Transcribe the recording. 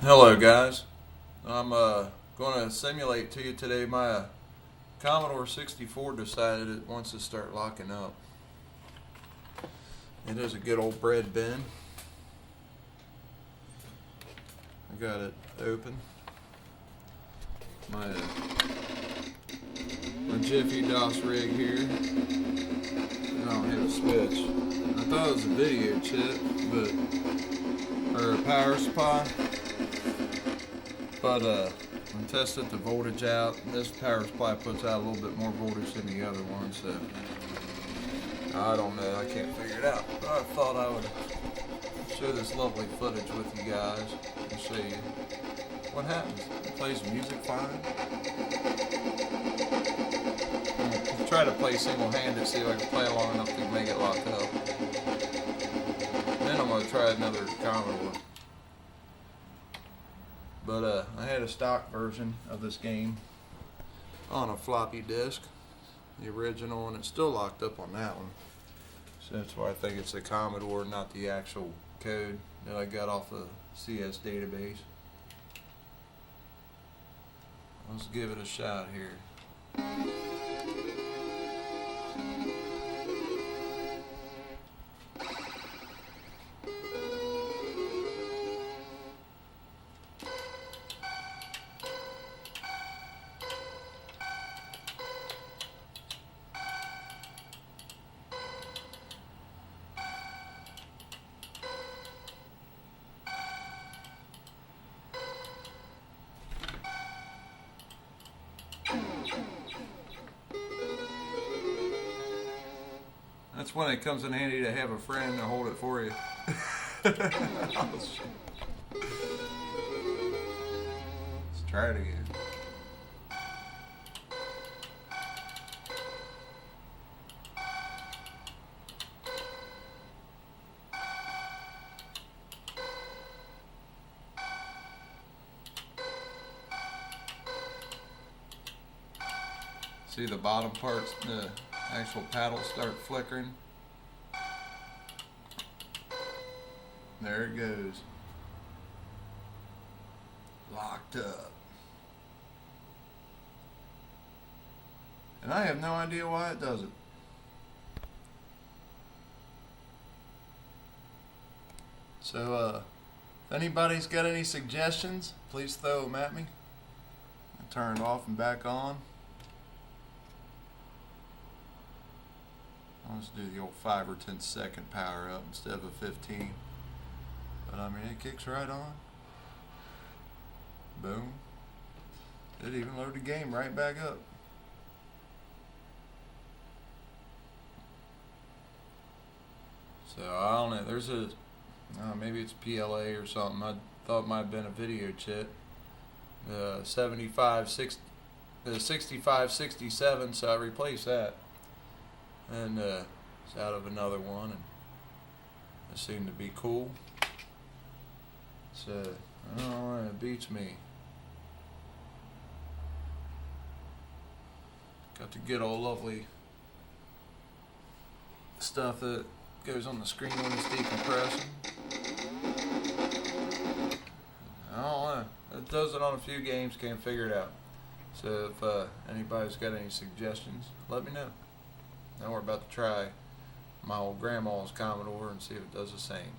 Hello guys, I'm going to simulate to you today my Commodore 64 decided it wants to start locking up. It is a good old bread bin. I got it open. My Jiffy DOS rig here. I don't have a switch. I thought it was a video chip, or a power supply. But I tested the voltage out. This power supply puts out a little bit more voltage than the other one, so I don't know. I can't figure it out. But I thought I would share this lovely footage with you guys and show you what happens. It plays music fine. I'll try to play single-handed, see if I can play long enough to make it locked up. Then I'm going to try another Commodore. But I had a stock version of this game on a floppy disk, the original, and it's still locked up on that one. So that's why I think it's the Commodore, not the actual code that I got off the CS database. Let's give it a shot here. That's when it comes in handy to have a friend to hold it for you. Let's try it again. See the bottom parts, the actual paddles start flickering. There it goes. Locked up. And I have no idea why it does it. So, if anybody's got any suggestions, please throw them at me. I turn it off and back on. I'll just do the old 5 or 10 second power up instead of a 15. But I mean, it kicks right on. Boom. It even loaded the game right back up. So I don't know. There's maybe it's PLA or something. I thought it might have been a video chip. The 6567. So I replaced that. And it's out of another one, and it seemed to be cool. So I don't know, it beats me. Got to get all lovely stuff that goes on the screen when it's decompressing. I don't know. It does it on a few games, can't figure it out. So if anybody's got any suggestions, let me know. Now we're about to try my old grandma's Commodore and see if it does the same.